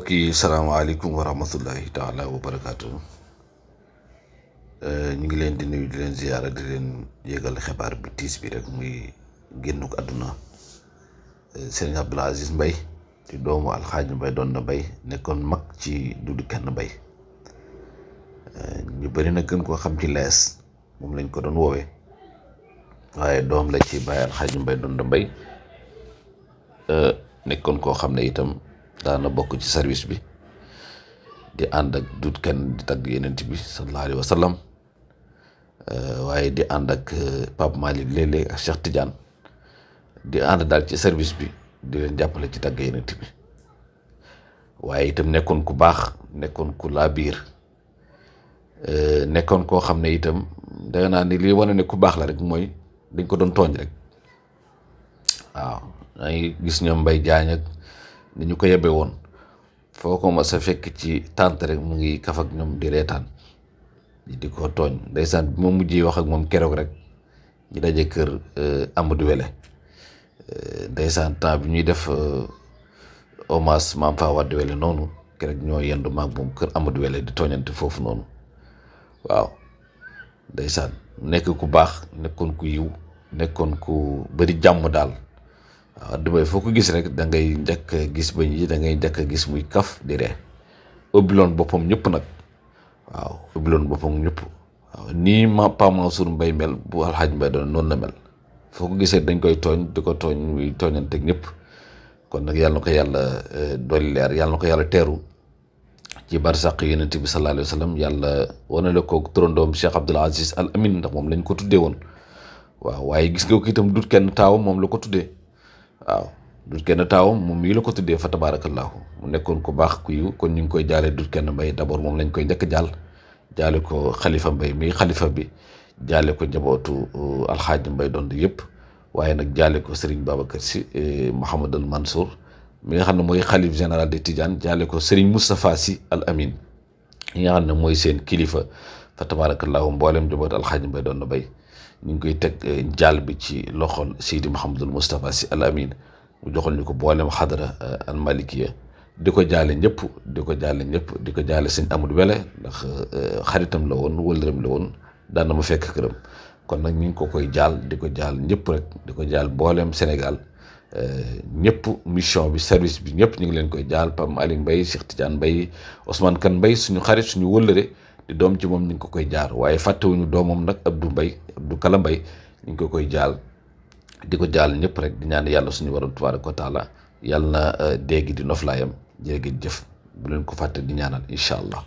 mbokk yi salaamaaleykum wa rahmatullahi taala wa barakaatu. ñu ngi leen di nuyu di leen ziyaara di leen yégal xibaar bi tiis bi rek muy génnuk àdduna Serigne Abdoul Aziz Mbaye di doomu Alxaaji Mbaye doon na Mbaye nekkoon mag ci Dudu Kenn Mbaye. ñu bëri na gën koo xam ci lees moom lañ ko doon woowee waaye doom la ci Baye Alxaaji Mbaye doon na Mbaye nekkoon koo xam ne itam daana bokk ci service bi di ànd ak Dudu Kenn di tagg Yonent bi sallallahu alayhi wa sallam waaye di ànd ak Pape Malick léeg-léeg ak Cheikh Tidiane di ànd daal ci service bi di leen jàppale ci tagg Yonent bi waaye itam nekkoon ku baax nekkoon ku laa biir nekkoon koo xam ne itam danga naa ni li wane ne ku baax la rek mooy dañ ko doon tooñ rek waaw dangay gis ñoom Mbaye Diagne ak ni ñu ko yebe woon foo ko ma sa fekk ci tànt rek mu ngi kaf ak ñoom di reetaan di ko tooñ ndeysaan bi ma mujjee wax ak moom keroog rek ñu daje kër Amadou Wele ndeysaan temps bi ñuy def hommage Maam Fa Wade Wele noonu keroog ñoo yendu maag moom kër Amadou Wele di tooñante foofu noonu waaw ndeysaan nekk ku baax nekkoon ku yiw nekkoon ku bari jàmm daal waaw damay foo ko gis rek da ngay njëkk a gis bañ yi da ngay njëkk a gis muy kaf di ree ubbiloon boppam ñëpp nag waaw ubbiloon boppam ñëpp waaw nii ma Pa Mansour Mbaye mel bu Alxaaji Mbaye doon noonu la mel foo ko gisee dañ koy tooñ di ko tooñ muy tooñanteeg ñëpp kon nag yàlla na ko yàlla dolli leer yàlla na ko yàlla teeru ci barsàq Yonent bi sallallahu alayhi wa sallam yàlla wanale ko turandoom Cheikh Abdoul Aziz Al Amin ndax moom lañ ko tuddee woon waaw waaye gis nga ko itam Dudu Kenn taawam moom la ko tuddee waaw Dudu Kenn taawam moom mii la ko tuddee fa tabaarakallaahu mu nekkoon ku baax ku yiw kon ñu ngi koy jaale Dudu Kenn Mbaye d'abord moom lañ koy njëkk jaale ko Xalifa Mbaye mii xalifa bi jaale ko njabootu Alxaaji Mbaye doon yëpp waaye nag jaale ko Serigne Babacar Sy Mouhamadul Mansour mi nga xam ne mooy xalif général de Tidiane jaale ko Serigne Moustapha Sy Al Amin mi nga xam ne mooy seen kilifa fa tabaarakallaahu mboolem njabootu Alxaaji Mbaye doon na bay ñu ngi koy teg jaal bi ci loxol Seydi Mouhamadul Moustapha Sy Al Amin mu joxol ñu ko boolem xadara al malikiya di ko jaale ñëpp di ko jaale sëñ Amadou Wele ndax xaritam la woon wëllëram la woon daan na ma fekk këram kon nag ñu ngi ko koy jaal di ko jaal ñëpp rek di ko jaal boolem Sénégal ñëpp mission bi service bi ñëpp ñu ngi leen koy jaal Pape Malick Mbaye Cheikh Tidiane Mbaye Ousmane Kane Mbaye suñu xarit suñu wëllëre di doom ci moom ñu ngi ko koy jaar waaye fàttewuñu doomam nag Abdou Kala Mbaye ñu ngi ko koy jaal di ko jaal ñëpp rek di ñaan yàlla suñu borom tabaaraka wa taala yàlla na dégg di noflaayam jërë ngeen jëf bu leen ko fàtte di ñaanal incha allah